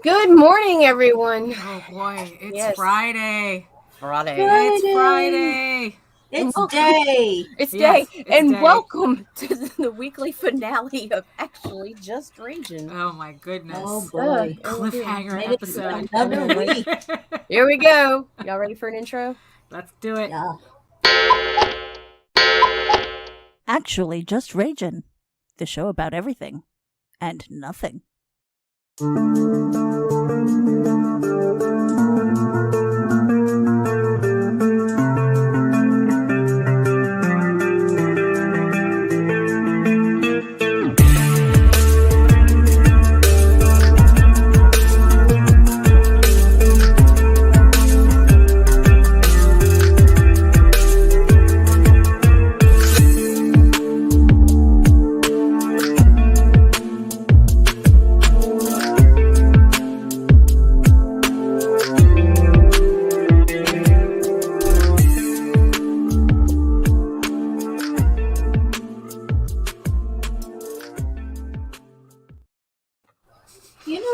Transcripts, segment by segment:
Good morning, everyone. Oh boy, it's Yes, Friday. Friday. It's Friday. Friday. And It's welcome. day. It's day. Yes, it's And day. welcome to the weekly finale of Actually Just Ragin. Oh my Oh goodness. boy. Oh dear. Cliffhanger Made it through episode. I another know, right? week. Here we go. Y'all ready for an intro? Let's do it. Yeah. Actually, just Ragin, the show about everything and nothing.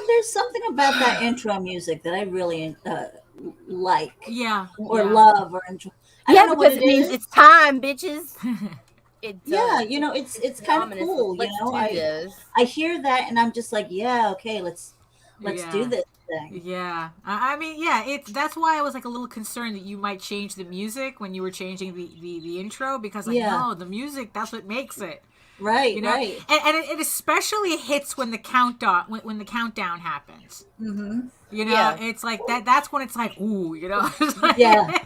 There's something about that intro music that I really like Yeah, or yeah. love or enjoy. I Yeah, don't know what because it it means is. it's time, bitches. It's Yeah, it's kind of ominous. cool. Let's do this. I hear that and I'm just like, yeah, okay, let's do Yeah. this thing. Yeah. I mean, yeah, it's that's why I was like a little concerned that you might change the music when you were changing the intro because like Yeah. no, the music that's what makes it. Right, You know? right. And it especially hits when the countdown when the countdown happens. Mm-hmm. You know, Yeah. it's like that's when it's like, ooh, you know. It's like, Yeah.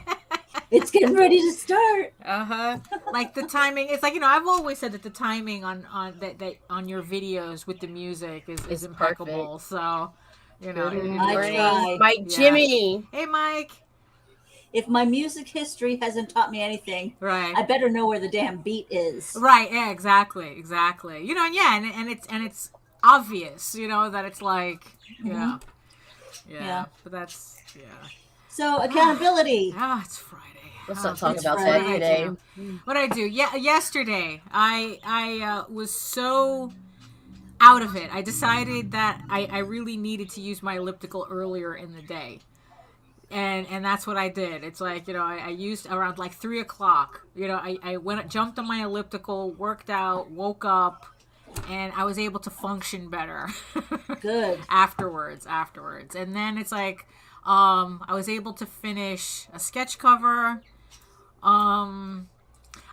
It's getting ready to start. Uh-huh. Like the timing, it's like, I've always said that the timing that on your videos with the music is It's impeccable. So, Good it I really try. is. Mike Yeah. Jimmy. Hey, Mike. If my music history hasn't taught me anything, Right. I better know where the damn beat is. Right. Yeah, exactly. Exactly. And yeah, and it's obvious, that it's like, yeah. Yeah. But that's yeah. So accountability. Ah, it's Friday. Let's Ah, not talk it's about Friday. that today. What I do? Yeah, yesterday I was so out of it. I decided that I really needed to use my elliptical earlier in the day. And that's what I did. It's like, I used around like 3 o'clock. I jumped on my elliptical, worked out, woke up, and I was able to function better. Good. afterwards. And then it's like, I was able to finish a sketch cover.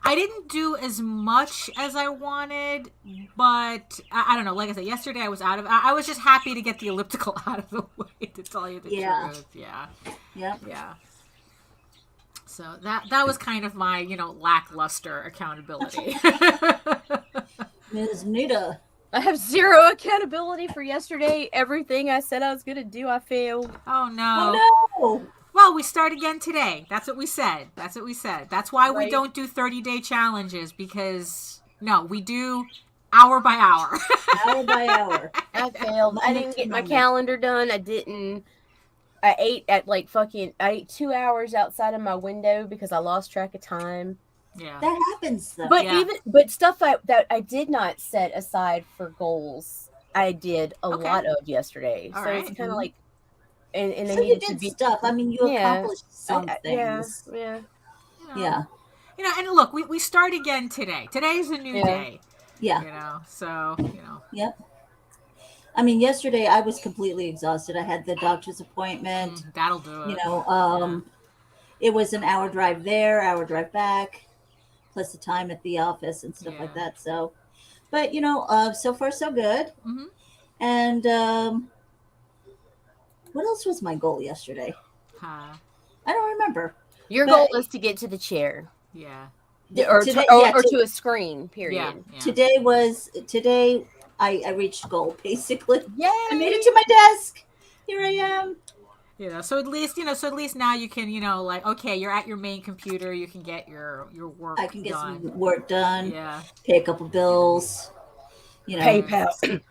I didn't do as much as I wanted, but I don't know. Like I said, yesterday I was out of. I was just happy to get the elliptical out of the way. To tell you the truth, yeah, Yep. yeah. So that was kind of my lackluster accountability. Ms. Nita. I have zero accountability for yesterday. Everything I said I was going to do, I failed. Oh no. Oh no. Well, we start again today. That's what we said. That's why we Right. don't do 30-day challenges because no, we do hour by hour. Hour by hour. I failed. I Moment didn't to get my moment. calendar done. I ate 2 hours outside of my window because I lost track of time. Yeah. That happens though. But Yeah. but stuff that I did not set aside for goals, I did a Okay. lot of yesterday. All so right. it's kind of like, and I so you needed to did be stuff. I mean, you Yeah. accomplished some yeah, things. yeah. Yeah. And look, we start again today. Today's a new Yeah. day. Yeah. So, Yep. I mean, yesterday I was completely exhausted. I had the doctor's appointment. that'll do it. It was an hour drive there, hour drive back, plus the time at the office and stuff like Yeah. that. So, but so far so good. Mhm. And what else was my goal yesterday? Huh. I don't remember. Your But- goal is to get to the chair, Yeah. or Today- or, yeah, or to- to a screen. Period. Yeah. Today I reached goal basically. Yay! I made it to my desk. Here I am. So at least now you can, like, okay, you're at your main computer, you can get your work I can get done. some work done. Yeah. Pay a couple bills. PayPal.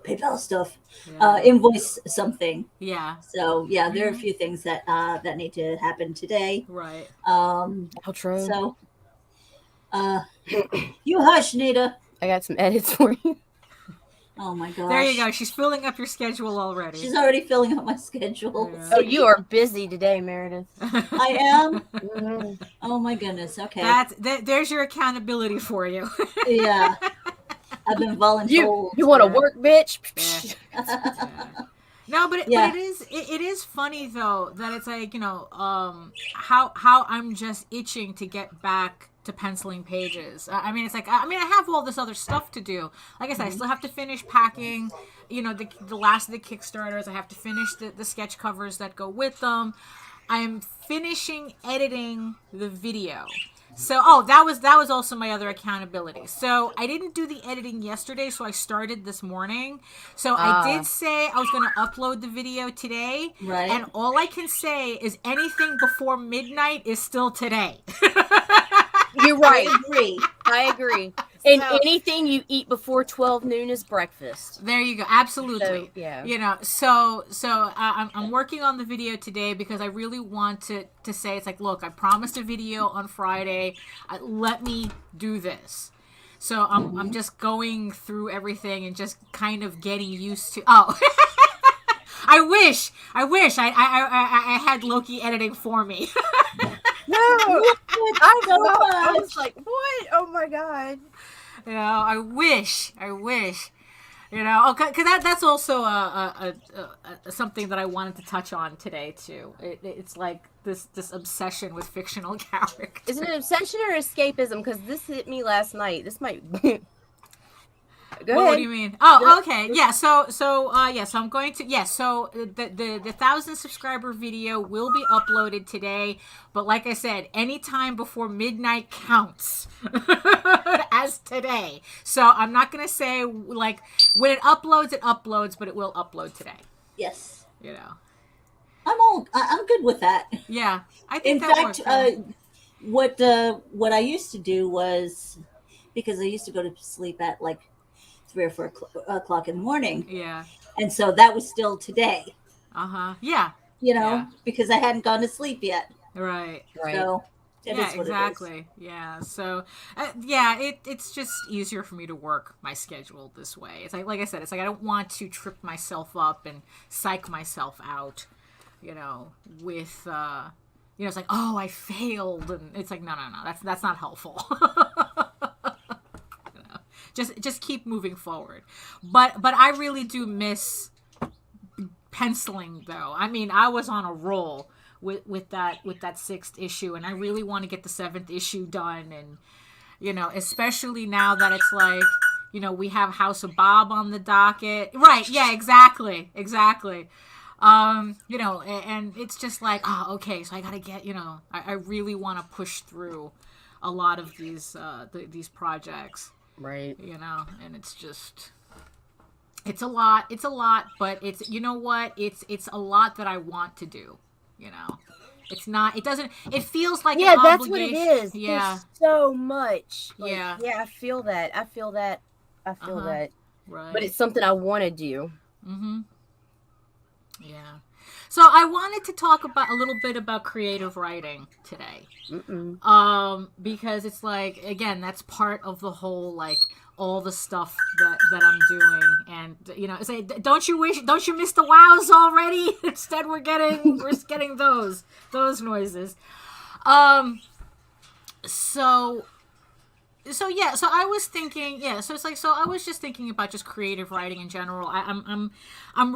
PayPal stuff. Yeah. Invoice something. Yeah. So yeah, there are a few things that need to happen today. Right. Outro. So you hush, Nita. I got some edits for you. Oh my gosh. There you go. She's filling up your schedule already. She's already filling up my schedule. Yeah. Oh, you are busy today, Meredith. I am. Mhm. Oh my goodness. Okay. There's your accountability for you. Yeah. I've been voluntold. You want to work, bitch? Yeah. No, but Yeah. but it is funny though that it's like, how I'm just itching to get back to penciling pages. I mean, it's like, I have all this other stuff to do. Like I said, I still have to finish packing, the last of the Kickstarters. I have to finish the sketch covers that go with them. I am finishing editing the video. So, that was also my other accountability. So I didn't do the editing yesterday, so I started this morning. So I did say I was going to upload the video today. Right. And all I can say is anything before midnight is still today. You're right. I agree. I agree. And anything you eat before 12 noon is breakfast. There you go. Absolutely. So, yeah. So I'm working on the video today because I really want to say, it's like, look, I promised a video on Friday. Let me do this. So I'm just going through everything and just kind of getting used to. Oh, I wish I had Loki editing for me. No, I was like, what? Oh my god. I wish. Because that's also something that I wanted to touch on today too. It's like this obsession with fictional characters. Is it an obsession or escapism? Because this hit me last night. This might. Go ahead. What do you mean? Oh, okay. Yeah. So I'm going to. Yeah. So the 1,000 subscriber video will be uploaded today. But like I said, anytime before midnight counts as today. So I'm not gonna say like when it uploads, but it will upload today. Yes. I'm good with that. Yeah. I think In that fact, works. what I used to do was, because I used to go to sleep at like 3 or 4 o'clock in the morning. Yeah. And so that was still today. Yeah. Because I hadn't gone to sleep yet. Right. So it yeah, is what exactly. it is. Yeah. So, it's just easier for me to work my schedule this way. It's like I said, it's like I don't want to trip myself up and psych myself out, with, it's like, oh, I failed. And it's like, no, that's not helpful. Just keep moving forward. But I really do miss penciling though. I mean, I was on a roll with that 6th issue, and I really want to get the 7th issue done, and especially now that it's like, we have House of Bob on the docket. Right, yeah, exactly. And it's just like, oh, okay, so I got to get, I really want to push through a lot of these projects. Right. And it's just, it's a lot, but it's, it's a lot that I want to do, It's not, it feels like an that's obligation. what it is. Yeah. There's so much. Yeah. Yeah, I feel that. That. Right. But it's something I want to do. Mm-hmm. Yeah. So I wanted to talk a little bit about creative writing today. Because it's like, again, that's part of the whole, like, all the stuff that I'm doing, and say, don't you miss the wows already? Instead, we're getting those noises. So I was thinking, so it's like, so I was just thinking about just creative writing in general. I'm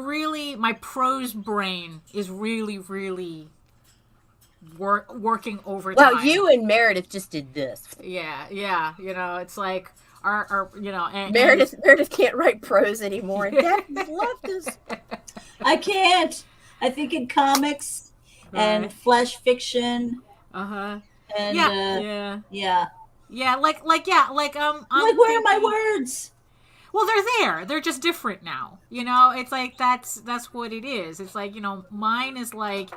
really, my prose brain is really, really working overtime. Well, you and Meredith just did this. Yeah, it's like our and Meredith can't write prose anymore. And Daphne's left us. I can't. I think in comics and flash fiction. And yeah. Like I'm where are my words? Well, they're there. They're just different now. It's like that's what it is. It's like, mine is like,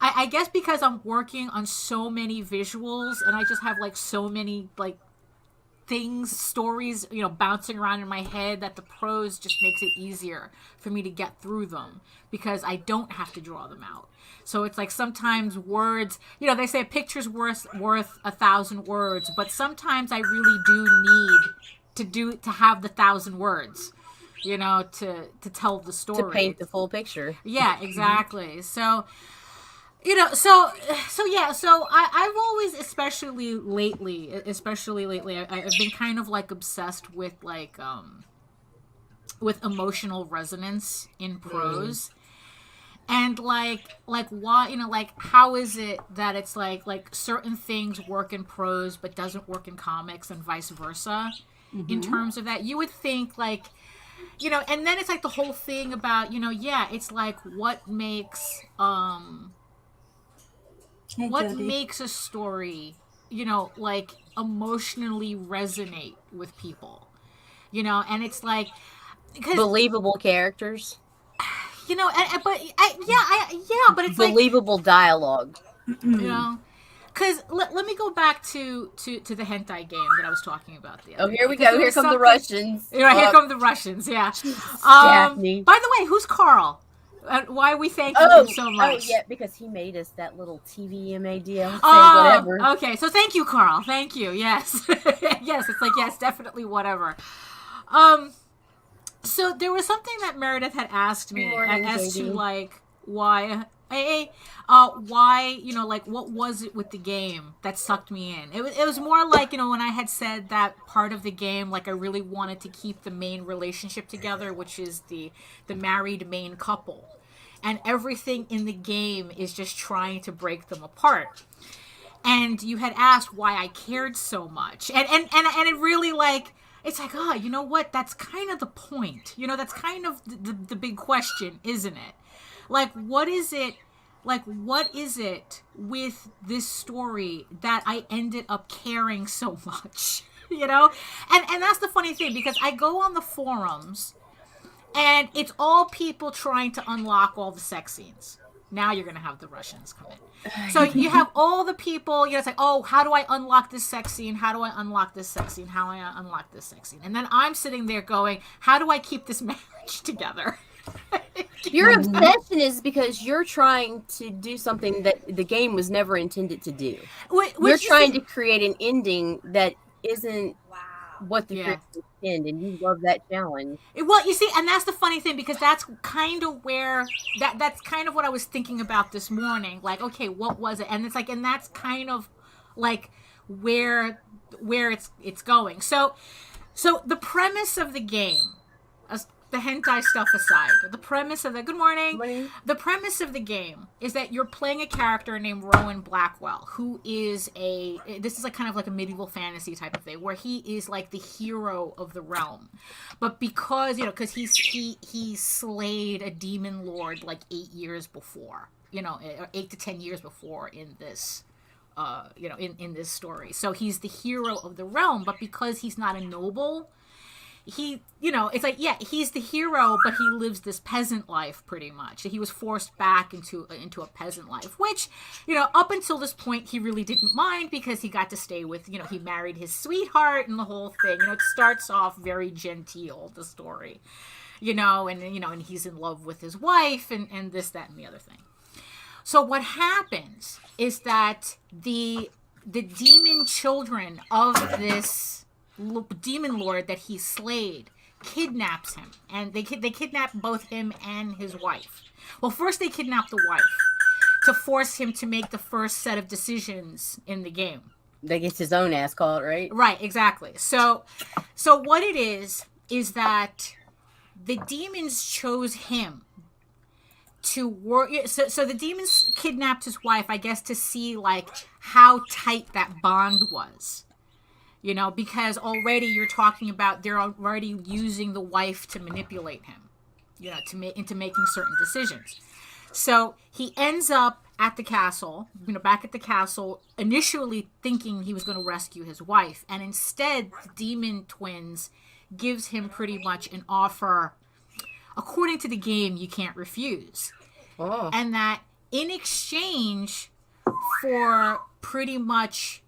I guess because I'm working on so many visuals, and I just have like so many like stories, bouncing around in my head, that the prose just makes it easier for me to get through them because I don't have to draw them out. So it's like sometimes words, they say a picture's worth 1,000 words, but sometimes I really do need to have the 1,000 words, to tell the story. To paint the full picture. Yeah, exactly. So, so I've always, especially lately, I've been kind of like obsessed with like, with emotional resonance in prose. And like why, like how is it that it's like certain things work in prose but doesn't work in comics and vice versa, in terms of that. You would think like, and then it's like the whole thing about, it's like what makes makes a story, like emotionally resonate with people, and it's like, because believable characters. But it's believable dialogue. Because let me go back to the hentai game that I was talking about the other here we day. go. Here come the Russians. Here come the Russians. Yeah. Daphne. By the way, who's Carl? Why are we thanking him so much? Oh, yeah, because he made us that little TVMA deal. Whatever. Okay, so thank you, Carl. Thank you. Yes. Yes, it's like, yes, definitely whatever. So there was something that Meredith had asked me as to like why, like what was it with the game that sucked me in? It was more like, when I had said that part of the game, like I really wanted to keep the main relationship together, which is the married main couple, and everything in the game is just trying to break them apart. And you had asked why I cared so much, and it really like. It's like, you know what? That's kind of the point. That's kind of the big question, isn't it? Like, what is it with this story that I ended up caring so much? And that's the funny thing, because I go on the forums and it's all people trying to unlock all the sex scenes. Now you're going to have the Russians come in. So you have all the people, it's like, how do I unlock this sex scene? How do I unlock this sex scene? How do I unlock this sex scene? And then I'm sitting there going, how do I keep this marriage together? Your obsession is because you're trying to do something that the game was never intended to do. You're trying to create an ending that isn't what the creators intend, and you love that challenge. Well, you see, and that's the funny thing, because that's kind of where that's kind of what I was thinking about this morning. Like, okay, what was it? And it's like, and that's kind of like where it's going. So the premise of the game, the hentai stuff aside, the premise of the good morning. The premise of the game is that you're playing a character named Rowan Blackwell, who is this is like kind of like a medieval fantasy type of thing, where he is like the hero of the realm, but because because he slayed a demon lord like 8 years before, 8 to 10 years before in this. In this story, so he's the hero of the realm, but because he's not a noble, he, it's like, he's the hero, but he lives this peasant life pretty much. He was forced back into a peasant life, which, up until this point, he really didn't mind, because he got to stay with, he married his sweetheart and the whole thing. It starts off very genteel, the story, and he's in love with his wife and this, that, and the other thing. So what happens is that the demon children of this demon lord that he slayed kidnaps him, and they kidnap both him and his wife. Well, first they kidnap the wife to force him to make the first set of decisions in the game. That gets his own ass called, right? Right, exactly. So what it is that the demons chose him to work. So the demons kidnapped his wife, I guess, to see like how tight that bond was. Because already you're talking about they're already using the wife to manipulate him, into making certain decisions. So he ends up at the castle, back at the castle, initially thinking he was going to rescue his wife. And instead, the demon twins gives him pretty much an offer, according to the game, you can't refuse. Oh. And that in exchange for pretty much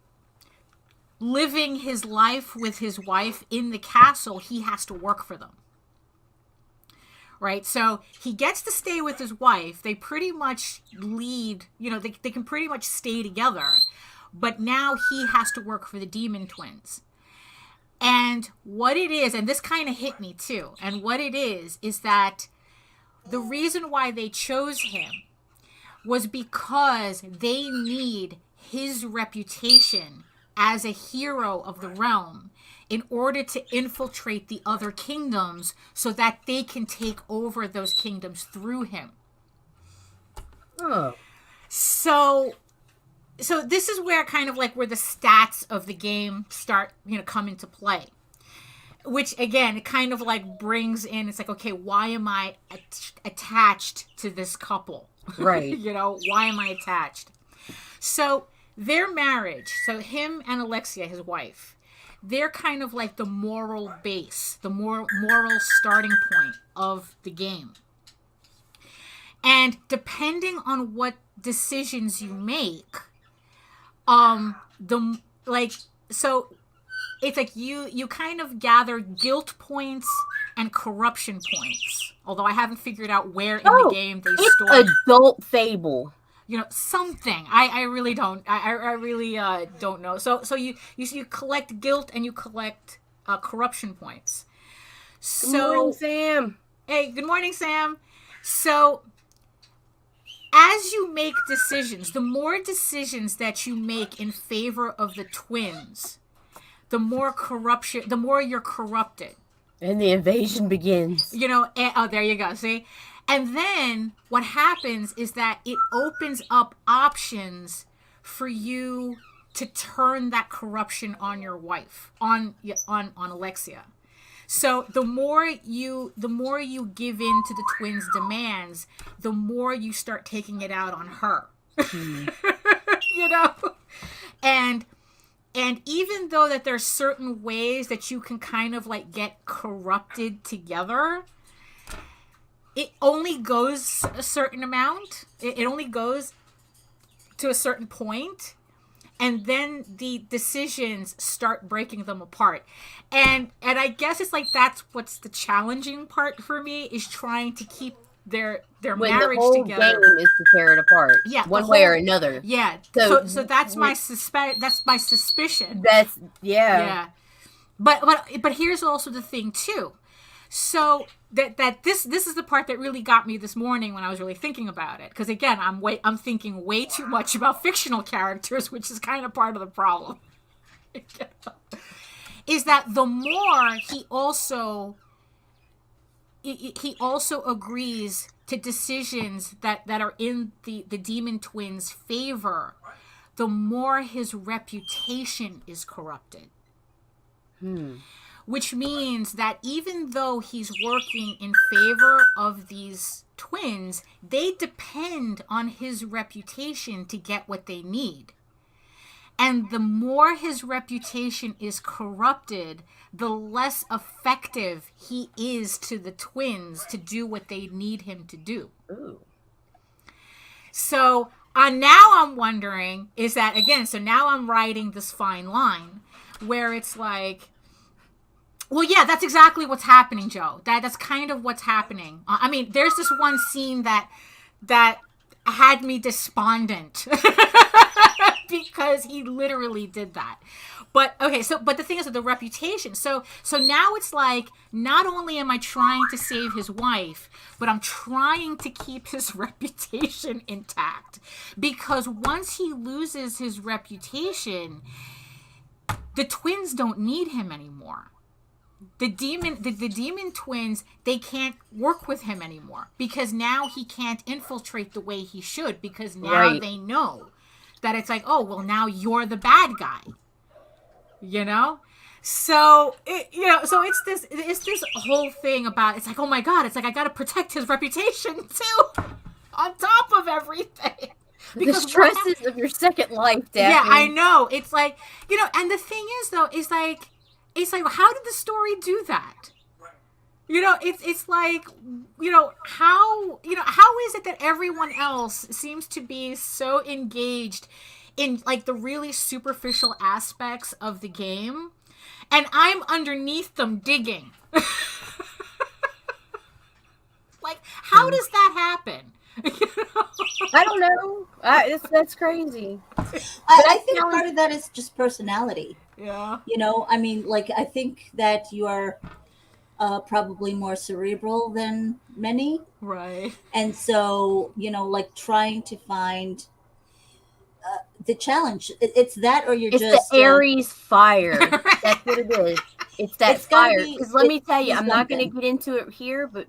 living his life with his wife in the castle, he has to work for them. Right? So he gets to stay with his wife. They pretty much lead, they can pretty much stay together. But now he has to work for the demon twins. And what it is, and this kind of hit me too, and what it is that the reason why they chose him was because they need his reputation as a hero of the realm in order to infiltrate the other kingdoms so that they can take over those kingdoms through him. Oh. So this is where kind of like where the stats of the game start, come into play. Which again, it kind of like brings in, it's like, okay, why am I attached to this couple? Right. Why am I attached? So their marriage, so him and Alexia, his wife, they're kind of like the moral base, the moral starting point of the game. And depending on what decisions you make, it's like you kind of gather guilt points and corruption points. Although I haven't figured out where in the game they store. It's Adult Fable. Something. I really don't. I really don't know. So you collect guilt and you collect corruption points. Good morning, Sam. Hey, good morning, Sam. So as you make decisions, the more decisions that you make in favor of the twins, the more corruption, the more you're corrupted. And the invasion begins. There you go. See? And then what happens is that it opens up options for you to turn that corruption on your wife, on Alexia. So the more you give in to the twins' demands, the more you start taking it out on her. And even though that there's certain ways that you can kind of like get corrupted together, it only goes a certain amount. It only goes to a certain point. And then the decisions start breaking them apart. And I guess it's like that's what's the challenging part for me, is trying to keep their marriage together. The whole game is to tear it apart. Yeah, one way or another. Yeah. So that's my suspicion. That's yeah. But here's also the thing too. So that this is the part that really got me this morning when I was really thinking about it, because again I'm thinking way too much about fictional characters, which is kind of part of the problem. Is that the more he also agrees to decisions that are in the demon twins' favor, the more his reputation is corrupted. Which means that even though he's working in favor of these twins, they depend on his reputation to get what they need. And the more his reputation is corrupted, the less effective he is to the twins to do what they need him to do. Ooh. So now I'm wondering, is that, again, so now I'm writing this fine line where it's like, well, yeah, that's exactly what's happening, Joe. That's kind of what's happening. I mean, there's this one scene that had me despondent because he literally did that. But okay, but the thing is with the reputation. So now it's like, not only am I trying to save his wife, but I'm trying to keep his reputation intact. Because once he loses his reputation, the twins don't need him anymore. The demon twins, they can't work with him anymore because now he can't infiltrate the way he should, because now they know that it's like, oh, well, now you're the bad guy, So so it's this whole thing about, it's like, oh my God, it's like I got to protect his reputation too, on top of everything. Because the stresses of your second life, Daphne. Yeah, I know. It's like, and the thing is though, it's like, how did the story do that? It's like, how is it that everyone else seems to be so engaged in like the really superficial aspects of the game, and I'm underneath them digging? Like, how does that happen? I don't know. That's crazy. I think part of that is just personality. Yeah. You know, I mean, like, I think that you are probably more cerebral than many. Right. And so, you know, like trying to find the challenge. It's that, or you're It's the just, Aries fire. That's what it is. It's that it's got to fire. be, Because let me tell you, be I'm not going to something. get into it here, but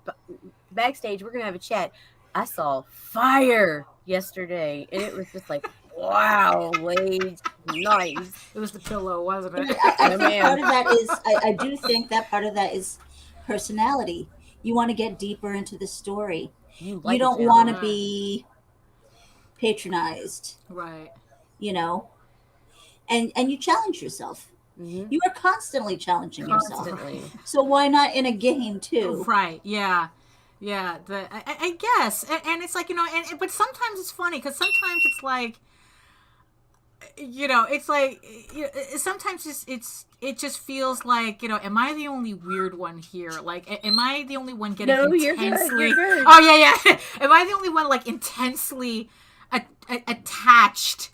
backstage, we're going to have a chat. I saw fire yesterday, and it was just like, wow, Lage, nice. It was the pillow, wasn't it? I No, think part ma'am. of that is, I do think that part of that is personality. You want to get deeper into the story. You You like a don't want to challenge. be patronized, Right. you know, and you challenge yourself. Mm-hmm. You are constantly challenging yourself. Constantly. So why not in a game too? Right. Yeah. Yeah. I guess, and it's like, but sometimes it's funny because sometimes it's like, it's like, sometimes it just feels like, am I the only weird one here? Like, am I the only one getting No, intensely? you're good. You're good. Oh yeah. Am I the only one like intensely attached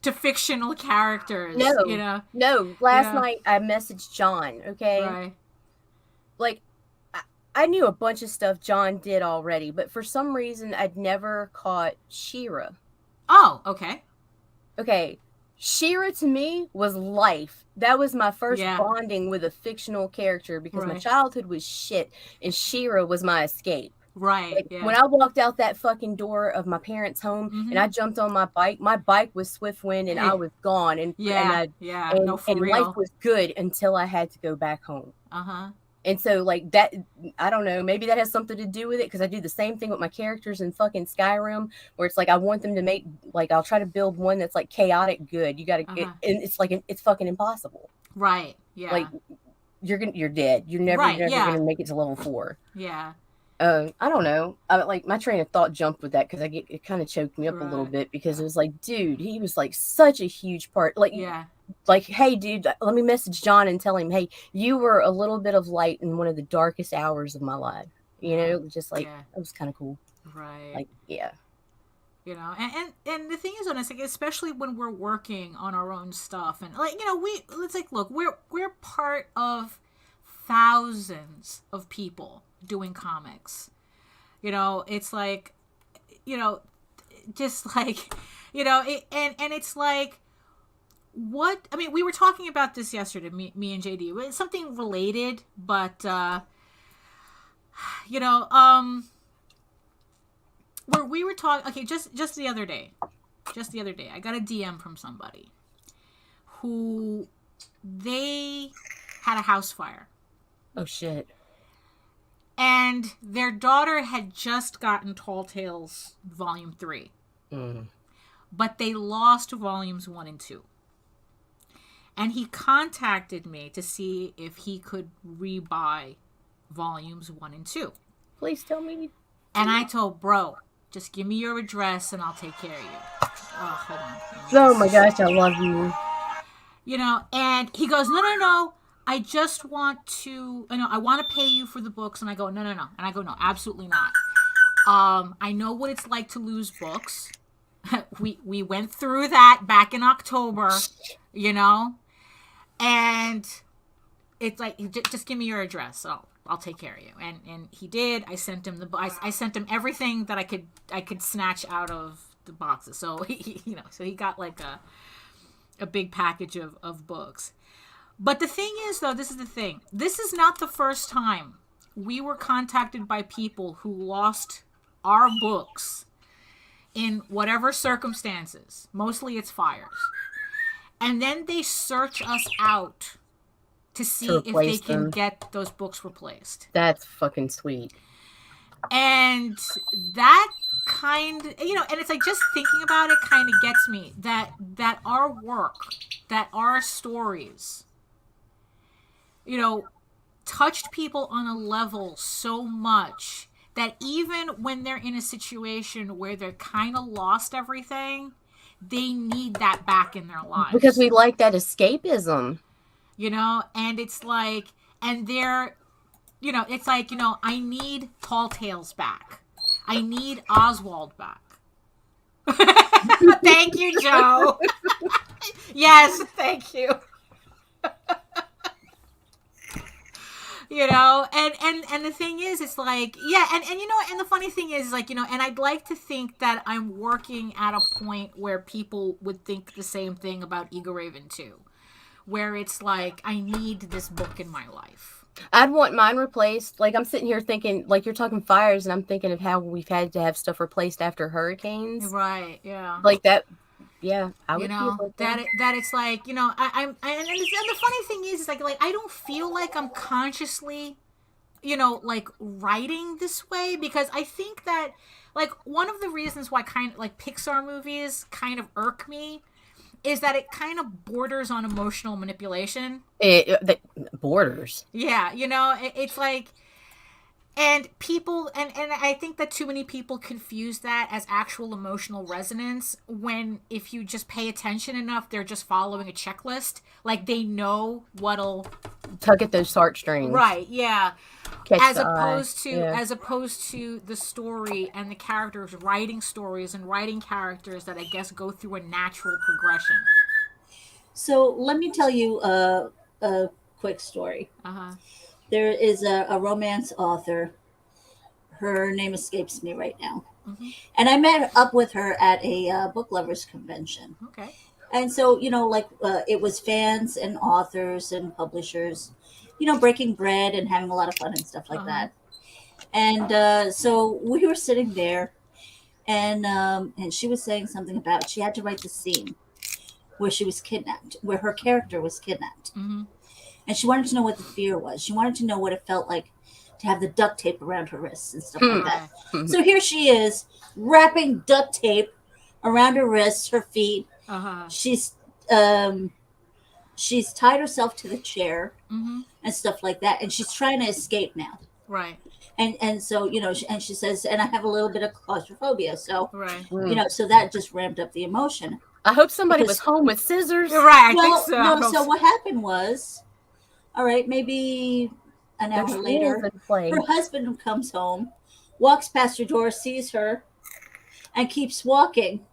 to fictional characters? No. No. Last Yeah. night, I messaged John, okay? Right. Like, I knew a bunch of stuff John did already, but for some reason, I'd never caught Shira. Oh, okay. Okay. Shira to me was life. That was my first Yeah. bonding with a fictional character because my Right. childhood was shit, and Shira was my escape. Right. Like, Yeah. when I walked out that fucking door of my parents' home and I jumped on my bike was swift wind and I was gone. And Yeah. and, No, for and real. life was good until I had to go back home. Uh-huh. And so, like, that, I don't know, maybe that has something to do with it because I do the same thing with my characters in fucking Skyrim where it's like I want them to make, like, I'll try to build one that's like chaotic good. You gotta, and it's like, it's fucking impossible. Right. Yeah. Like, you're dead. You're never gonna make it to level 4. Yeah. I don't know. Like, my train of thought jumped with that because it kind of choked me up a little bit because it was like, dude, he was like such a huge part. Like, like, hey, dude, let me message John and tell him, hey, you were a little bit of light in one of the darkest hours of my life. You know, just like, it was kind of cool. Right. Like, yeah. And the thing is, honestly, like, especially when we're working on our own stuff, and like, let's like, look, we're part of thousands of people doing comics. It's like, just like, and it's like, what, I mean, we were talking about this yesterday, me and JD. It's something related, but where we were talking, okay, just the other day, I got a DM from somebody who, they had a house fire. Oh shit. And their daughter had just gotten Tall Tales Volume 3. But they lost Volumes 1 and 2. And he contacted me to see if he could rebuy Volumes 1 and 2. Please tell me. And I told, bro, just give me your address and I'll take care of you. Oh, hold on. Oh my gosh, I love you. And he goes, no. I just want to, I want to pay you for the books. And I go, no. And I go, no, absolutely not. I know what it's like to lose books. we went through that back in October, and it's like, just give me your address. I'll take care of you. And he did. I sent him I sent him everything that I could snatch out of the boxes. So so he got like a big package of books. But the thing is, though, this is the thing. This is not the first time we were contacted by people who lost our books in whatever circumstances. Mostly it's fires. And then they search us out to see if they can get those books replaced. That's fucking sweet. And that kind, and it's like, just thinking about it kind of gets me that our work, that our stories, touched people on a level so much that even when they're in a situation where they're kind of lost everything, they need that back in their lives. Because we like that escapism. And it's like, and they're, it's like, I need Tall Tales back. I need Oswald back. Thank you, Joe. Yes, thank you. and the thing is, it's like, yeah, and and the funny thing is, like, and I'd like to think that I'm working at a point where people would think the same thing about Eagle Raven too, where it's like, I need this book in my life. I'd want mine replaced. Like, I'm sitting here thinking, like, you're talking fires, and I'm thinking of how we've had to have stuff replaced after hurricanes. Right, yeah. Like that, yeah, I would feel like that it's like, and the funny thing is like I don't feel like I'm consciously, like writing this way, because I think that, like, one of the reasons why kind of like Pixar movies kind of irk me is that it kind of borders on emotional manipulation. The borders. Yeah, it's like, and people, and I think that too many people confuse that as actual emotional resonance, when if you just pay attention enough, they're just following a checklist. Like, they know what'll tug at those heartstrings. Right, yeah. Catch as the opposed eye. to Yeah. as opposed to the story and the characters, writing stories and writing characters that I guess go through a natural progression. So let me tell you a quick story. Uh-huh. There is a romance author. Her name escapes me right now. Mm-hmm. And I met up with her at a book lovers convention. Okay. And so, it was fans and authors and publishers, breaking bread and having a lot of fun and stuff like Uh-huh. that. And so we were sitting there, and she was saying something about she had to write the scene where she was kidnapped, where her character was kidnapped. Mm-hmm. And she wanted to know what the fear was. She wanted to know what it felt like to have the duct tape around her wrists and stuff like that. So here she is, wrapping duct tape around her wrists, her feet. Uh-huh. She's tied herself to the chair, mm-hmm. and stuff like that. And she's trying to escape now. Right. And so, she says, and I have a little bit of claustrophobia. So, right. So that just ramped up the emotion. I hope somebody was home with scissors. Right, I well, think so. No, so what happened was, all right, maybe an hour later, her husband comes home, walks past her door, sees her, and keeps walking.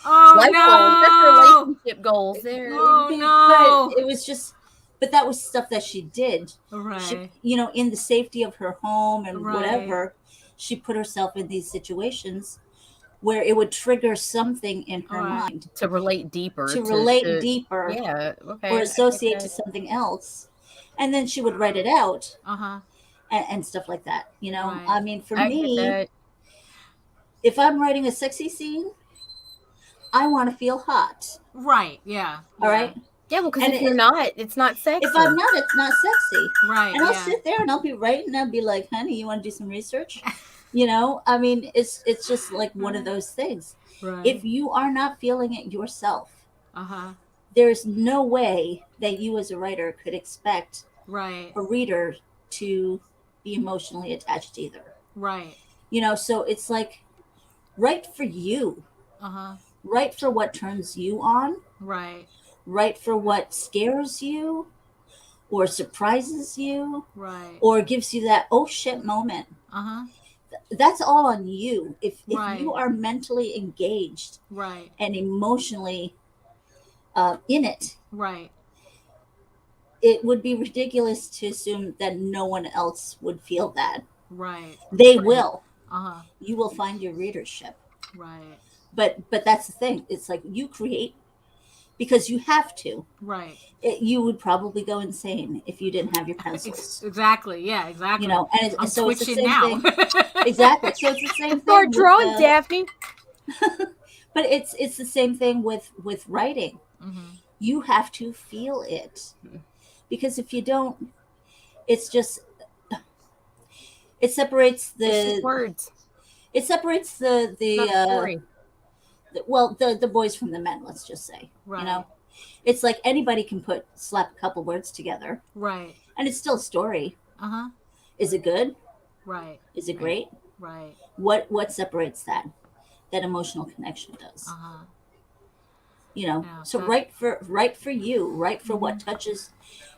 Oh, Life no. goals. That's relationship goals there. Oh, no. But it was just, but that was stuff that she did. Right. She, in the safety of her home and Right. whatever, she put herself in these situations where it would trigger something in her mind to relate deeper. Deeper. Yeah. Okay. Or associate to something else. And then she would write it out. Uh-huh. And stuff like that. Right. I mean, for me, if I'm writing a sexy scene, I want to feel hot. Right. Yeah. All right. Yeah, well, because if you're not, it's not sexy. If I'm not, it's not sexy. Right. And I'll sit there and I'll be writing and I'll be like, honey, you want to do some research? I mean, it's just like one of those things. Right. If you are not feeling it yourself, uh-huh. there's no way that you as a writer could expect right. a reader to be emotionally attached either. Right. So it's like, write for you. Uh-huh. Write for what turns you on. Right. Write for what scares you or surprises you. Right. Or gives you that oh shit moment. Uh-huh. That's all on you. If right. you are mentally engaged, right, and emotionally in it, right, it would be ridiculous to assume that no one else would feel that. Right. They will. Uh-huh. You will find your readership. Right. But that's the thing. It's like you create because you have to. Right. You would probably go insane if you didn't have your pencils. Exactly. Yeah. Exactly. And I'm so it's the same now. thing. Exactly. So it's the same thing. Start drawing, Daphne. But it's the same thing with writing. Mm-hmm. You have to feel it, because if you don't, it's just it separates the words. It separates the boys from the men. Let's just say, right. It's like anybody can slap a couple words together, right? And it's still a story. Uh-huh. Is it good? Right. Is it great? Right. What separates that emotional connection does? Uh-huh. Yeah, so write for you. Write for what touches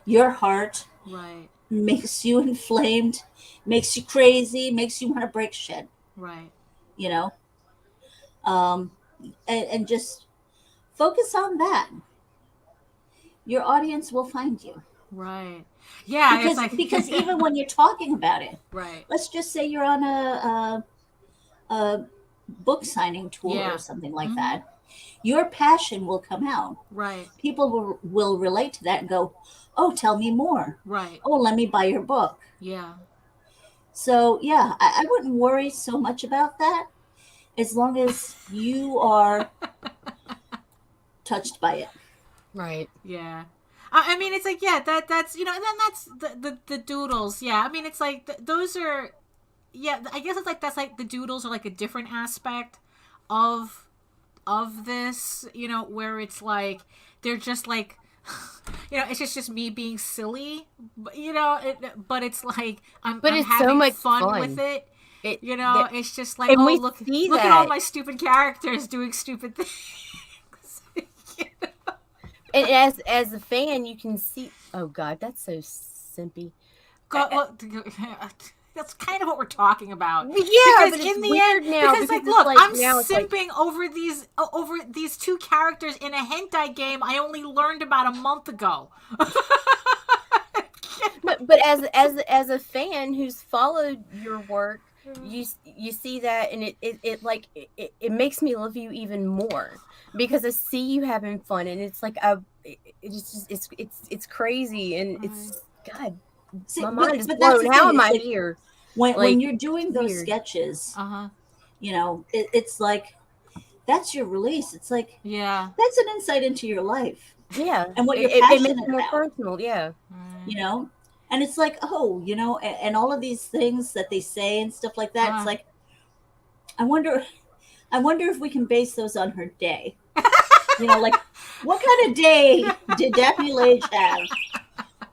your heart. Right. Makes you inflamed, makes you crazy, makes you want to break shit. Right. And just focus on that. Your audience will find you. Right. Yeah, because it's like because even when you're talking about it, right. let's just say you're on a book signing tour or Yeah. something like Mm-hmm. that, your passion will come out. Right. People will relate to that and go, "Oh, tell me more. Right. Oh, let me buy your book." Yeah. So yeah, I wouldn't worry so much about that as long as you are touched by it. Right. Yeah. I mean, it's like, yeah, that's and then that's the doodles. Yeah, I mean, it's like those are, yeah. I guess it's like that's like the doodles are like a different aspect of this. Where it's like they're just like, it's just me being silly. But it's like But I'm it's so having much fun with fun. it. It that, It's just like, and oh, we look see look at all that. my stupid characters doing stupid things. You know? And as a fan, you can see. Oh God, that's so simpy. Well, that's kind of what we're talking about. Yeah, Because but it's in the end, weird now because because like, it's look, like I'm now it's like simping over these two characters in a hentai game I only learned about a month ago. but as a fan who's followed your work, you see that, and it makes me love you even more because I see you having fun, and it's like it's just it's crazy, and Right. it's God, See, my mind is but that's blown. the How thing. am It's I like here? when Like, you're doing those weird. sketches, Uh-huh. it's like that's your release. It's like Yeah. that's an insight into your life Yeah, and what you're it makes passionate it more about. personal. Yeah, You know, and it's like, oh, and all of these things that they say and stuff like that. It's like, I wonder, I wonder if we can base those on her day. Like what kind of day did Daphne Lage have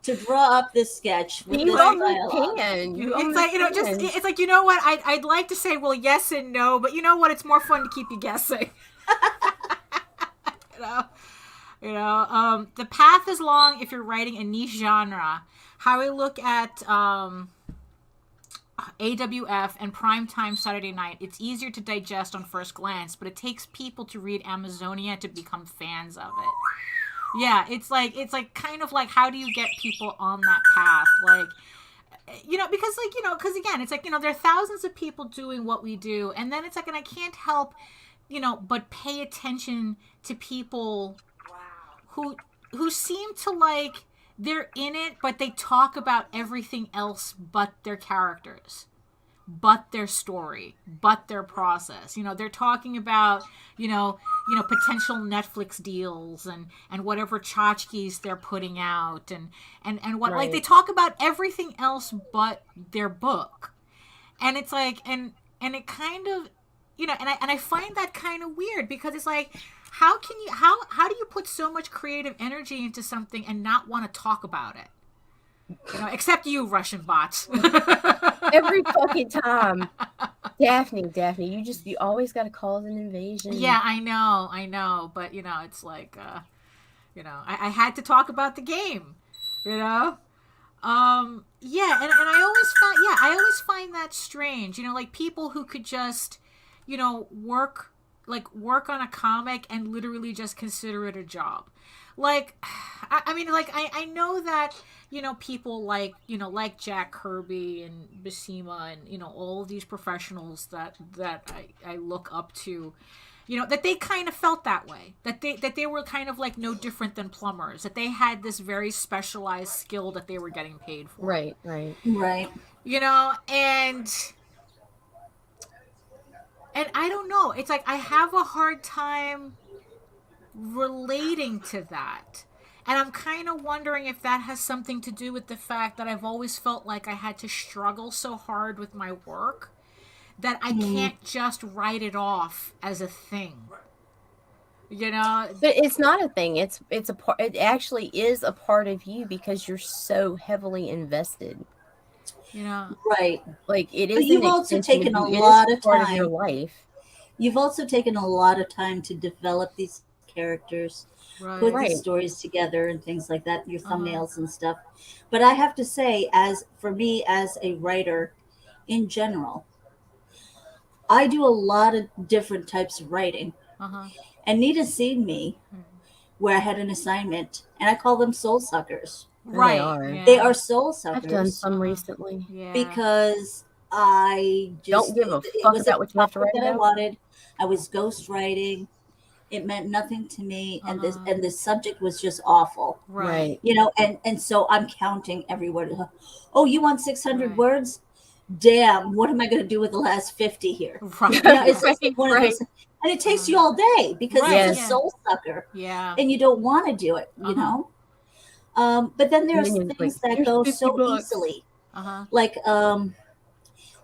to draw up this sketch with you this almost dialogue? can. You It's almost like, just can. it's like, you know what? I'd like to say, well, yes and no, but you know what? It's more fun to keep you guessing. you know. The path is long if you're writing a niche genre. How I look at AWF and primetime Saturday night, it's easier to digest on first glance, but it takes people to read Amazonia to become fans of it. Yeah, it's like kind of like, how do you get people on that path? Like, because like, because again, it's like, there are thousands of people doing what we do, and then it's like, and I can't help, but pay attention to people who seem to like, they're in it, but they talk about everything else but their characters, but their story, but their process. They're talking about, potential Netflix deals and whatever tchotchkes they're putting out and what, like, they talk about everything else but their book. And it's like, and it kind of, and I find that kind of weird, because it's like, how do you put so much creative energy into something and not want to talk about it? Except you, Russian bots. Every fucking time. Daphne, you always got to cause an invasion. Yeah, I know, but it's like, I had to talk about the game, yeah, and I always find that strange, like people who could just, work on a comic and literally just consider it a job. Like, I mean, like, I know that, people like Jack Kirby and Basima and, all of these professionals that I look up to, that they kind of felt that way, that they were kind of like no different than plumbers, that they had this very specialized skill that they were getting paid for. Right. And I don't know, it's like I have a hard time relating to that. And I'm kind of wondering if that has something to do with the fact that I've always felt like I had to struggle so hard with my work that I can't just write it off as a thing. But it's not a thing. It's a part. It actually is a part of you because you're so heavily invested. Right. Like, it is. But you've also taken a lot of part time. of your life. You've also taken a lot of time to develop these characters, put these stories together and things like that, your thumbnails and stuff. But I have to say, for me as a writer in general, I do a lot of different types of writing. And Nita's seen me where I had an assignment, and I call them soul suckers. Right. They are soul suckers. I've done some recently. Yeah. Because I just don't give a it fuck was about what you have to write that about. I wanted. I was ghost writing. It meant nothing to me, and this subject was just awful. Right. You know, and so I'm counting every word. Oh, you want 600 words? Damn, what am I going to do with the last 50 here? Right. You know, it's like one of those, and it takes you all day because it's a soul sucker. Yeah. And you don't want to do it, you know. But then there's things that go so $50. easily. Like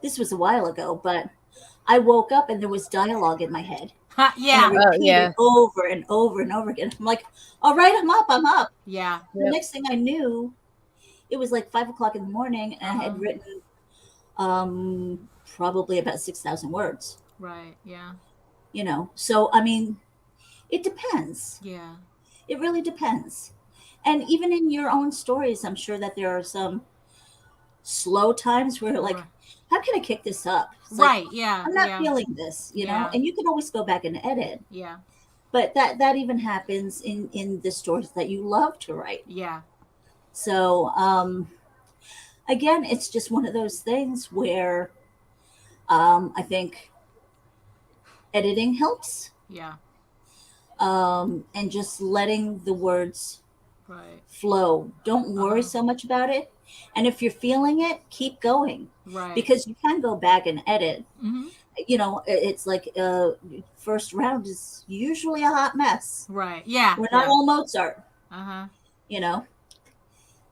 this was a while ago, but I woke up and there was dialogue in my head. Yeah. And I repeated over and over and over again. I'm like, all right, I'm up. Yeah. The next thing I knew, it was like 5 o'clock in the morning, and I had written probably about 6,000 words. Right. Yeah. You know, so I mean, it depends. Yeah. It really depends. And even in your own stories, I'm sure that there are some slow times where like, how can I kick this up? It's like, I'm not feeling this, you know, and you can always go back and edit. Yeah. But that even happens in the stories that you love to write. Yeah. So, again, it's just one of those things where I think editing helps. Yeah. And just letting the words flow. Don't worry so much about it. And if you're feeling it, keep going. Right. Because you can go back and edit. You know, it's like first round is usually a hot mess. Right. Yeah. We're not all Mozart. Uh-huh. You know?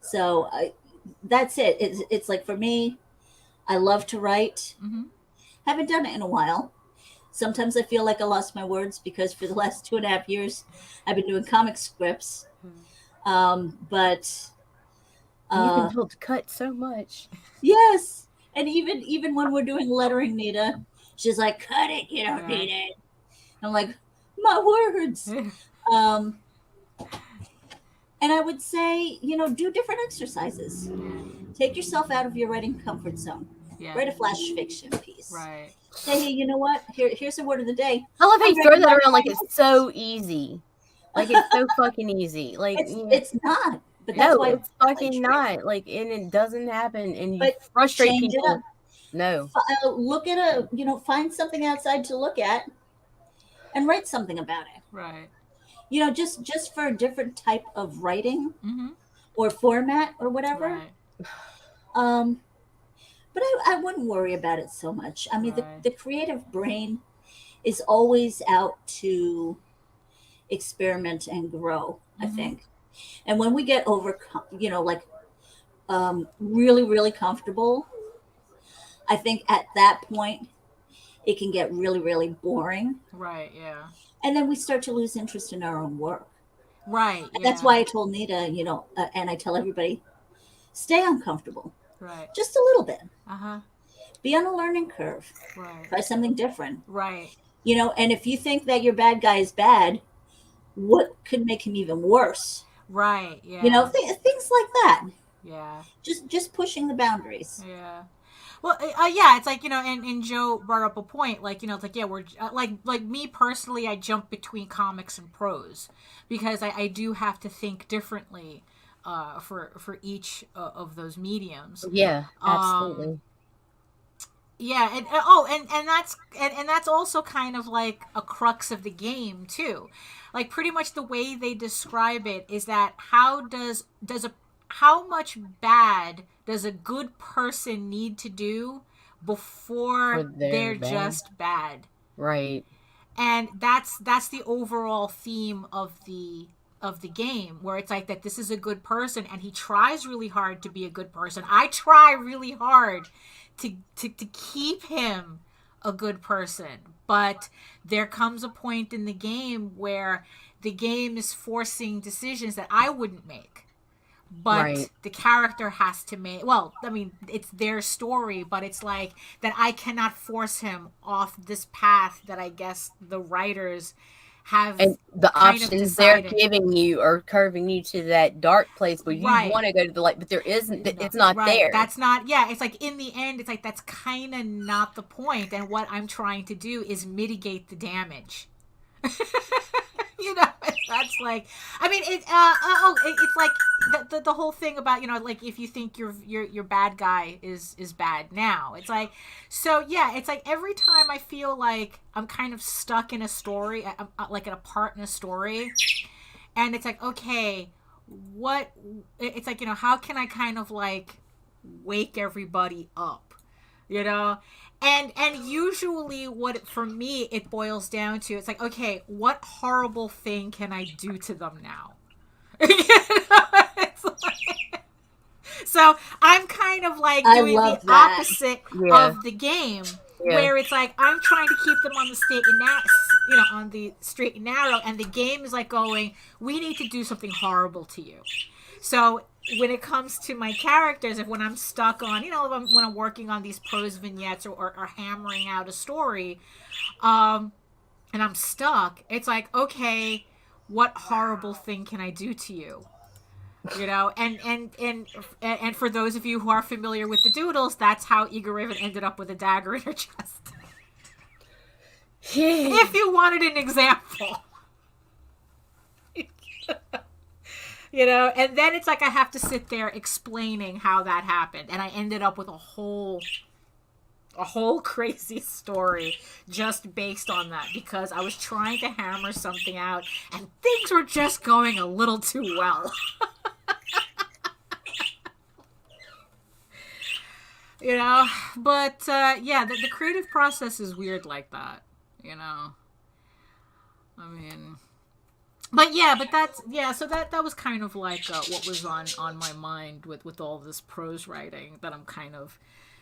So that's it. It's like for me, I love to write. Haven't done it in a while. Sometimes I feel like I lost my words because for the last 2.5 years, I've been doing comic scripts. But you've been told to cut so much. Yes, and even when we're doing lettering, Nita, she's like, "Cut it, you don't need it." I'm like, "My words." And I would say, you know, do different exercises. Take yourself out of your writing comfort zone. Write a flash fiction piece. Right. Hey, you know what? Here's the word of the day. I love how you throw that around like it's so easy. Like it's so fucking easy. Like it's not. But that's why it's fucking not. Like, and it doesn't happen, and you frustrate people. No. Look at find something outside to look at, and write something about it. Right. You know, just for a different type of writing or format or whatever. Right. But I wouldn't worry about it so much. I mean, the creative brain is always out to experiment and grow, I think. And when we get over, really, really comfortable, I think at that point, it can get really, really boring. Right, yeah. And then we start to lose interest in our own work. Right. And that's why I told Nita, and I tell everybody, stay uncomfortable. Right. Just a little bit. Uh-huh. Be on a learning curve. Right. Try something different. Right. You know, and if you think that your bad guy is bad, what could make him even worse? Right. Yeah. You know, things like that. Yeah. Just pushing the boundaries. Yeah. Well, yeah, it's like, and Joe brought up a point, like, it's like, yeah, we're like me personally, I jump between comics and prose because I do have to think differently for each of those mediums. Yeah, absolutely. Yeah, and that's also kind of like a crux of the game too. Like pretty much the way they describe it is that how much bad does a good person need to do before they're bad. Just bad? Right. And that's the overall theme of the game, where it's like that this is a good person and he tries really hard to be a good person. I try really hard to keep him a good person, but there comes a point in the game where the game is forcing decisions that I wouldn't make, but the character has to make. Well, I mean, it's their story, but it's like that I cannot force him off this path that I guess the writers have, and the options they're giving you are curving you to that dark place where you want to go to the light, but there isn't. It's not there. That's not. Yeah, it's like in the end, it's like that's kind of not the point. And what I'm trying to do is mitigate the damage. You know, that's like, I mean, it's like the whole thing about, you know, like if you think your bad guy is bad now, it's like, so yeah, it's like every time I feel like I'm kind of stuck in a story, like in a part in a story, and it's like, okay, it's like, you know, how can I kind of like wake everybody up, you know? And usually for me, it boils down to, it's like, okay, what horrible thing can I do to them now? You know? It's like, so I'm kind of like doing the opposite of the game, where it's like I'm trying to keep them on the straight and narrow, and the game is like going, we need to do something horrible to you. So when it comes to my characters, when I'm stuck on, you know, when I'm working on these prose vignettes or hammering out a story, and I'm stuck, it's like, okay, what horrible thing can I do to you? You know, and for those of you who are familiar with the doodles, that's how Eager Raven ended up with a dagger in her chest. If you wanted an example. You know, and then it's like I have to sit there explaining how that happened, and I ended up with a whole crazy story just based on that, because I was trying to hammer something out and things were just going a little too well. You know, but yeah, the creative process is weird like that, you know. I mean, but that's, so that was kind of like what was on my mind with all this prose writing that I'm kind of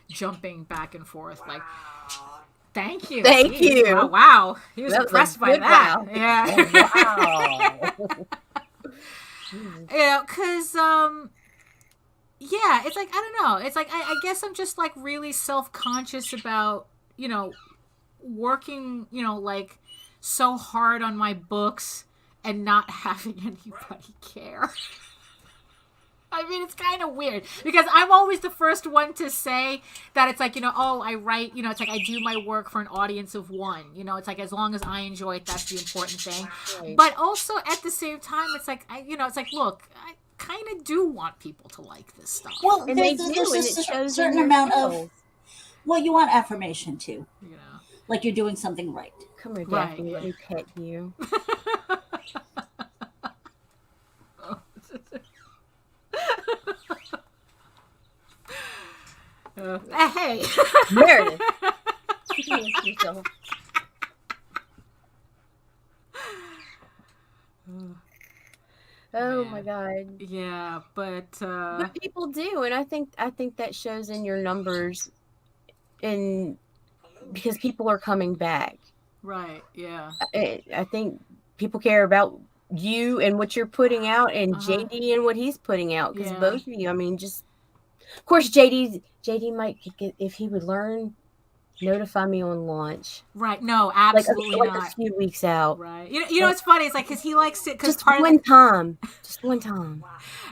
jumping back and forth, like, thank you. Oh, wow. He was impressed by that. Wow. Yeah. Oh, wow. You know, because yeah, it's like, I don't know. It's like, I guess I'm just like really self-conscious about, you know, working, you know, like so hard on my books and not having anybody care. I mean, it's kind of weird because I'm always the first one to say that it's like, you know, oh, I write, you know, it's like I do my work for an audience of one. You know, it's like as long as I enjoy it, that's the important thing. Right. But also at the same time, it's like, you know, it's like, look, I kind of do want people to like this stuff. Well, and there's a certain amount of, well, you want affirmation too. Yeah. Like you're doing something right. Come here, Daphne, let me pet you. Hey, Meredith. Oh my God. Yeah, but people do, and I think that shows in your numbers, and because people are coming back. Right. Yeah. I think people care about you and what you're putting out, and JD and what he's putting out, because both of you, I mean, just of course JD might get, if he would learn, notify me on launch. Right. No, absolutely like not. A few weeks out. Right. You know what's funny? It's like, because he likes it. Just one time. Just one time.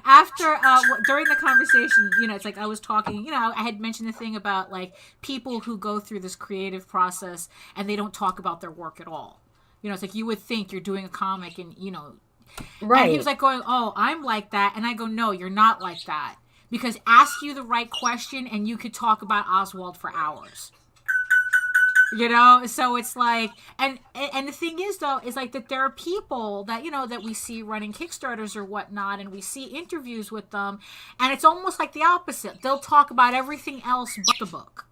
After, during the conversation, you know, it's like I was talking, you know, I had mentioned the thing about like people who go through this creative process and they don't talk about their work at all. You know, it's like you would think you're doing a comic and, you know. Right. And he was like going, oh, I'm like that. And I go, no, you're not like that. Because ask you the right question and you could talk about Oswald for hours. You know, so it's like, and the thing is though, is like that there are people that, you know, that we see running Kickstarters or whatnot, and we see interviews with them, and it's almost like the opposite. They'll talk about everything else but the book,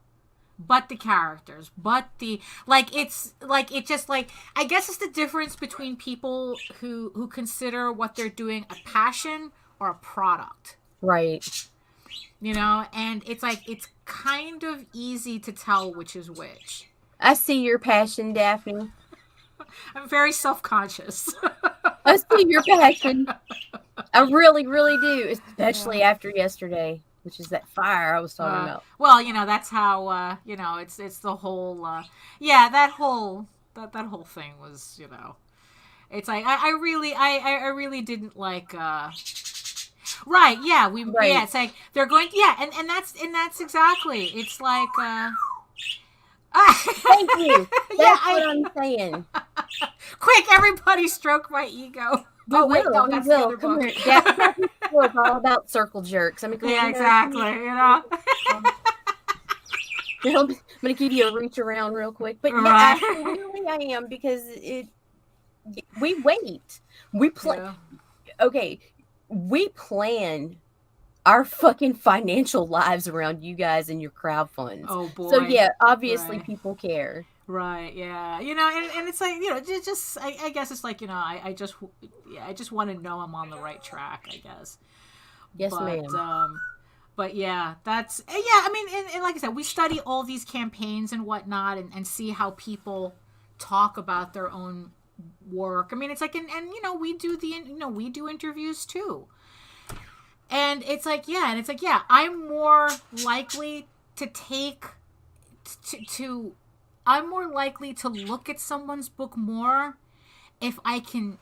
but the characters, but the, like, it's like, it just like, I guess it's the difference between people who consider what they're doing a passion or a product. Right. You know, and it's like, it's kind of easy to tell which is which. I see your passion, Daphne. I'm very self-conscious. I see your passion. I really, really do. Especially after yesterday, which is that fire I was talking about. Well, you know, that's how, you know, it's the whole, that whole thing was, you know, it's like, I really didn't like, right. Yeah. Right. Yeah. It's like, they're going, and that's exactly, it's like, thank you. That's what I'm saying. Quick, everybody stroke my ego. Wait, no, that's the other Come book. here. Daphne's book all about circle jerks. I mean, yeah, exactly. I'm gonna give you a reach around real quick, but right. absolutely I am, because we wait. We plan. Yeah. Okay, we plan our fucking financial lives around you guys and your crowd funds. Oh boy. So yeah, obviously people care. Right. Yeah. And it's like, just I guess it's like, I just want to know I'm on the right track, I guess. Yes, ma'am. But yeah, that's I mean, and like I said, we study all these campaigns and whatnot, and see how people talk about their own work. I mean, it's like, and we do we do interviews too. And it's like, I'm more likely to I'm more likely to look at someone's book more if I can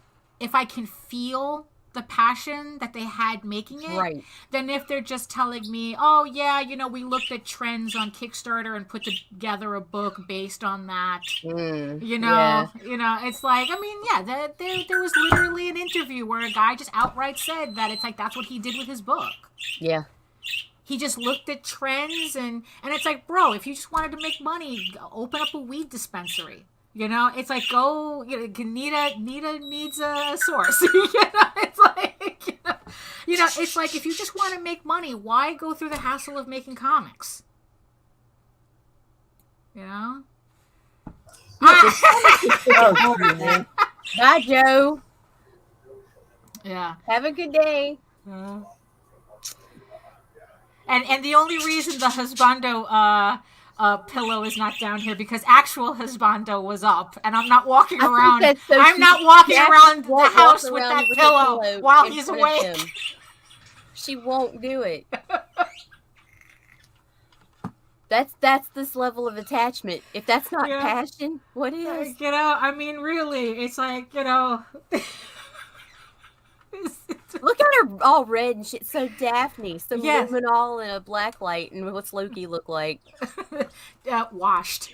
feel the passion that they had making it, right, than if they're just telling me, oh yeah, we looked at trends on Kickstarter and put together a book based on that. It's like, I mean, there was literally an interview where a guy just outright said that it's like that's what he did with his book. Yeah. He just looked at trends and it's like, bro, if you just wanted to make money, open up a weed dispensary. It's like, go, Nita needs a source. It's like, it's like, if you just want to make money, why go through the hassle of making comics? Oh, bye, Joe. Yeah. Have a good day. And the only reason the husbando pillow is not down here because actual husbando was up, and I'm not walking around. I'm not walking around the house with that pillow while he's awake. She won't do it. That's this level of attachment. If that's not passion, what is? I mean, really, it's like, Look at her all red and shit. So Daphne, some luminol and a black light, and what's Loki look like? Washed.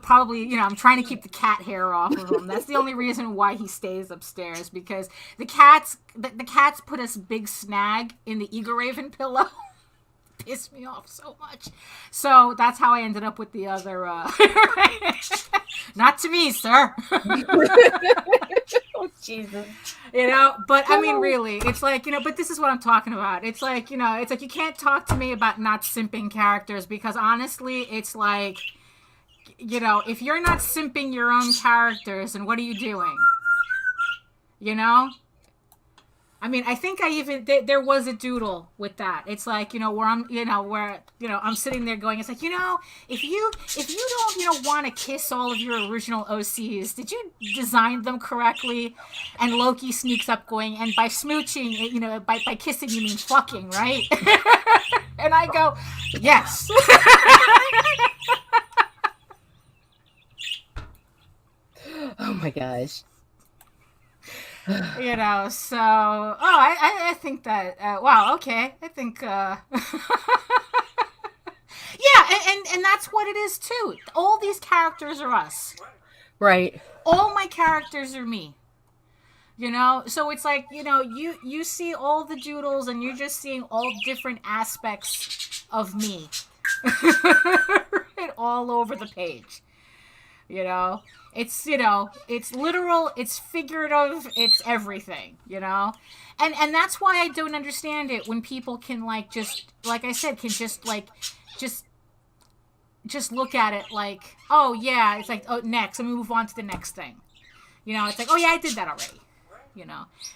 Probably, I'm trying to keep the cat hair off of him. That's the only reason why he stays upstairs, because the cats put a big snag in the Eagle Raven pillow. Pissed me off so much. So that's how I ended up with the other not to me, sir. Oh, Jesus. But I mean, really, it's like, but this is what I'm talking about. It's like, it's like, you can't talk to me about not simping characters, because honestly, it's like, if you're not simping your own characters, then what are you doing? I mean, I think there was a doodle with that. It's like, where I'm, I'm sitting there going, it's like, if you don't, want to kiss all of your original OCs, did you design them correctly? And Loki sneaks up going, and by smooching, by kissing, you mean fucking, right? And I go, yes. Oh my gosh. So, I think that, wow, okay, I think, yeah, and that's what it is too. All these characters are us. Right. All my characters are me. So it's like, you see all the doodles and you're just seeing all different aspects of me. Right, all over the page. It's, it's literal, it's figurative, it's everything, And that's why I don't understand it when people can, like, just, like I said, can just, like, just look at it like, oh, yeah, it's like, oh, next, let me move on to the next thing. It's like, oh, yeah, I did that already.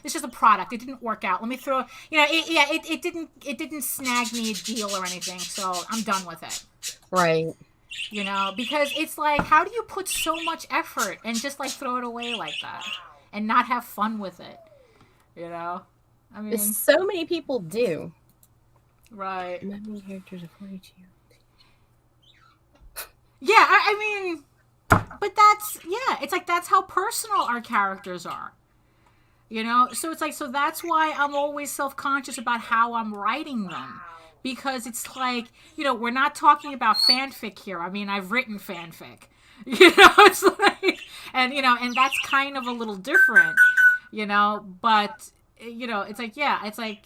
It's just a product. It didn't work out. Let me throw, it didn't snag me a deal or anything, so I'm done with it. Right. Because it's like, how do you put so much effort and just, like, throw it away like that and not have fun with it? I mean, so many people do. Right. How many characters are 42? Yeah, I mean, but that's, it's like, that's how personal our characters are. So it's like, so that's why I'm always self-conscious about how I'm writing them. Because it's like, we're not talking about fanfic here. I mean, I've written fanfic. It's like, and that's kind of a little different, but it's like, it's like,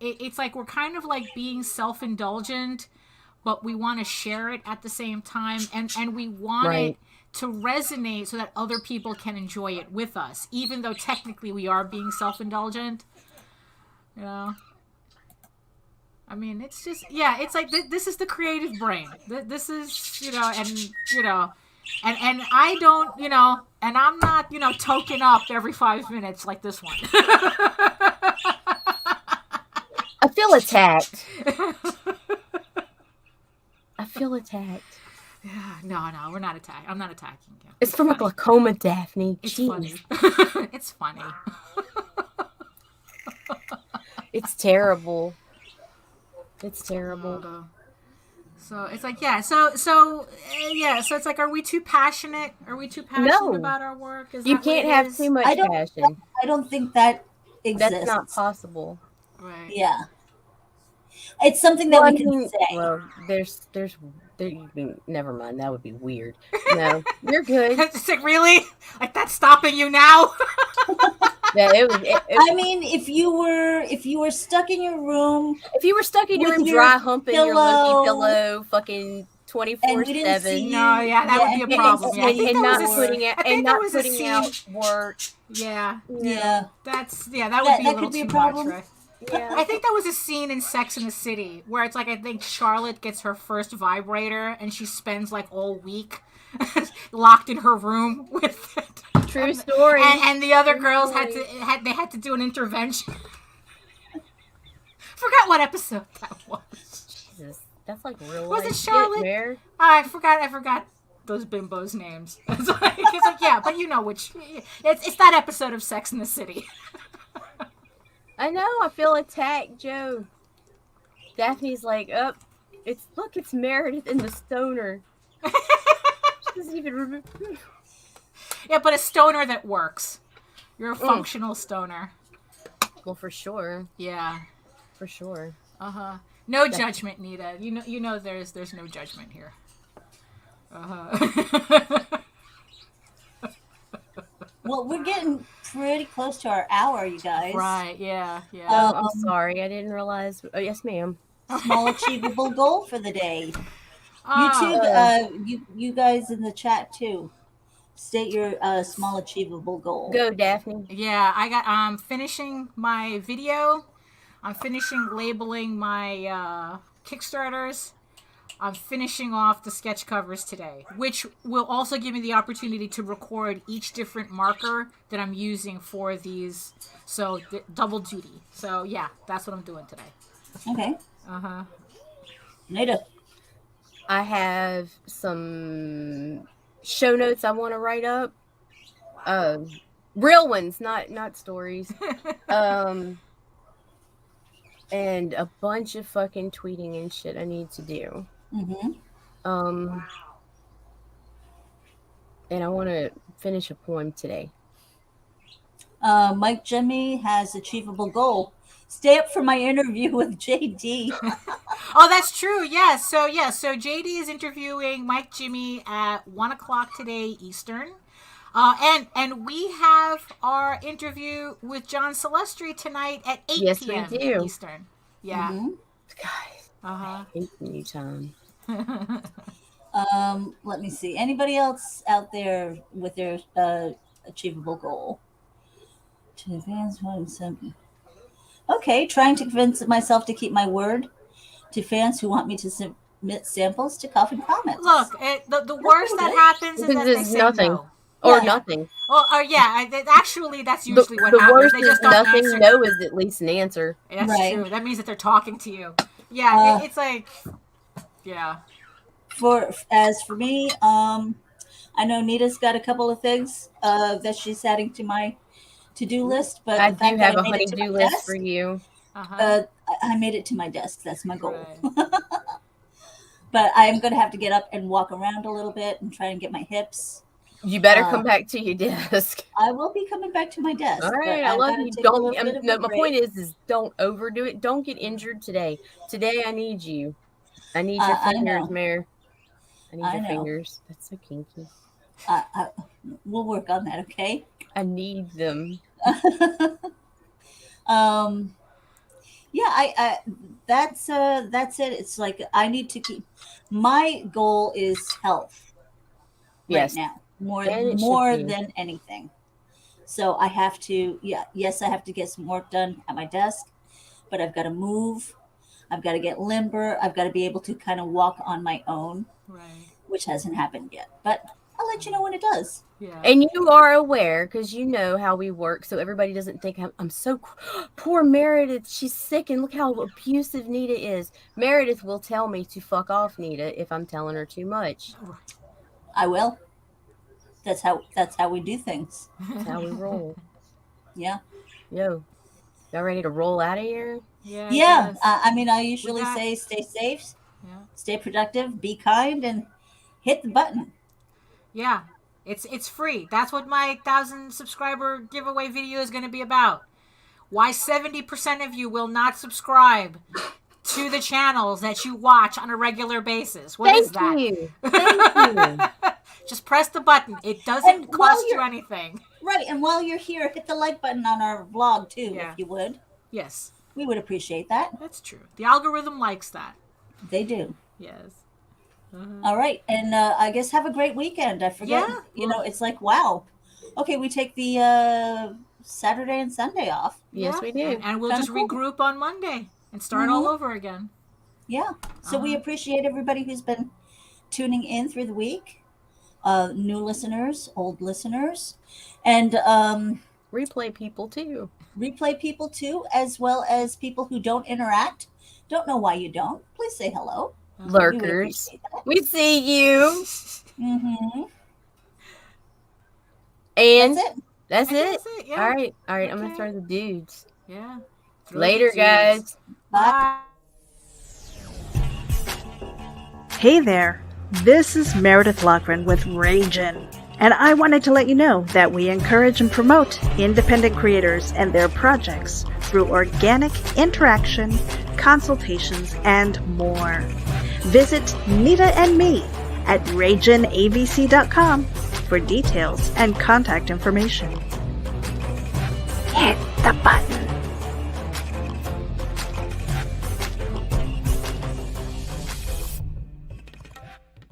it's like we're kind of like being self-indulgent, but we want to share it at the same time, and we want it to resonate so that other people can enjoy it with us, even though technically we are being self-indulgent. I mean, it's just, it's like this is the creative brain. This is, and I don't, and I'm not, token up every 5 minutes like this one. I feel attacked. I feel attacked. Yeah, no, we're not attacking. I'm not attacking you. It's from a glaucoma, Daphne. It's Jeez. funny. It's funny. It's terrible. It's terrible. So it's like, so it's like, are we too passionate? Are we too passionate about our work? You can't have too much passion. I don't think that exists. That's not possible. Right. Yeah. It's something that we can say. Well, there's never mind. That would be weird. No, you're good. It's like, really? Like, that's stopping you now? Yeah, I mean, if you were stuck in your room, dry humping your lumpy pillow, fucking 24/7. No, that would be a problem. And not putting out work. Yeah. That would be a little too problem. much, right? Yeah. I think that was a scene in Sex and the City where it's like, I think Charlotte gets her first vibrator and she spends like all week locked in her room with it. True story. And the other girls had to do an intervention. Forgot what episode that was. Jesus, that's like real life. Was it Charlotte? I forgot those bimbos' names. It's like, but you know which. It's that episode of Sex and the City. I know. I feel attacked, Joe. Daphne's like, it's Meredith and the stoner. She doesn't even remember. Yeah, but a stoner that works. You're a functional stoner. Well, for sure. Yeah, for sure. No judgment, Nita. You know, there's no judgment here. Well, we're getting pretty close to our hour, you guys. Right, yeah. I'm sorry. I didn't realize. Oh, yes, ma'am. Small achievable goal for the day. You guys in the chat, too. State your small achievable goal. Go, Daphne. Yeah, I'm finishing my video. I'm finishing labeling my Kickstarters. I'm finishing off the sketch covers today, which will also give me the opportunity to record each different marker that I'm using for these. So double duty. So yeah, that's what I'm doing today. Okay. Nita. I have some show notes I want to write up. Real ones, not stories. And a bunch of fucking tweeting and shit I need to do. And I want to finish a poem today. Mike Jimmy has achievable goal. Stay up for my interview with JD. Oh, that's true. Yeah. So JD is interviewing Mike Jimmy at 1:00 today Eastern. And we have our interview with John Celestri tonight at 8 p.m. we do. Eastern. Yeah. Guys, I hate you, Tom. Let me see. Anybody else out there with their achievable goal? To advance 1-7. Okay, trying to convince myself to keep my word to fans who want me to submit samples to Coffin Comics. Look, the worst that happens is that they say nothing. No. Or nothing. Actually, that's usually what the happens. Worst they just is don't nothing. answer. No is at least an answer. That's true. That means that they're talking to you. Yeah, it's like, yeah. As for me, I know Nita's got a couple of things that she's adding to my to-do list, but I do have a honey-do list for you. I made it to my desk. That's my goal. Right. But I'm going to have to get up and walk around a little bit and try and get my hips. You better come back to your desk. I will be coming back to my desk. All right, I love you. My point is don't overdo it. Don't get injured today. Today I need you. I need your fingers, Mare. I need I your know. fingers. That's so kinky. We'll work on that, okay? I need them. Yeah, I that's it. It's like I need to keep my goal is health right Yes. now. More And it should more be. than anything. So I have to yes, I have to get some work done at my desk, but I've got to move. I've got to get limber. I've got to be able to kind of walk on my own, Right. which hasn't happened yet. But I'll let you know when it does. Yeah. And you are aware because you know how we work, so everybody doesn't think I'm so poor Meredith. She's sick, and look how abusive Nita is. Meredith will tell me to fuck off, Nita, if I'm telling her too much. I will. That's how we do things. That's how we roll. Yeah. Yo, y'all ready to roll out of here? Yeah. Yeah. Yes. I mean, I usually got- say stay safe, Yeah. stay productive, be kind, and hit the button. Yeah. It's free. That's what my 1,000 subscriber giveaway video is going to be about. Why 70% of you will not subscribe to the channels that you watch on a regular basis. What is that? Thank you. Just press the button. It doesn't And while cost you you're- anything. Right. And while you're here, hit the like button on our vlog too, Yeah. if you would. Yes, We would appreciate that. that's true. The algorithm likes that. They do. Yes. All right. And I guess have a great weekend. I forget. Yeah. You know, it's like, wow. Okay, we take the Saturday and Sunday off. Yes, we do. And we'll Kinda just cool. regroup on Monday and start all over again. Yeah. So we appreciate everybody who's been tuning in through the week. New listeners, old listeners, and Replay people too. replay people too, as well as people who don't interact. Don't know why you don't. Please say hello. We would Lurkers. appreciate that. We see you. Mm-hmm. And That's it. that's I think it. that's it, yeah. All right. I'm gonna Okay. throw the dudes. Yeah. Throw Later, the guys. Bye. Hey there, this is Meredith Loughran with Ragin, and I wanted to let you know that we encourage and promote independent creators and their projects through organic interaction, consultations, and more. Visit Nita and me at RaginAVC.com for details and contact information.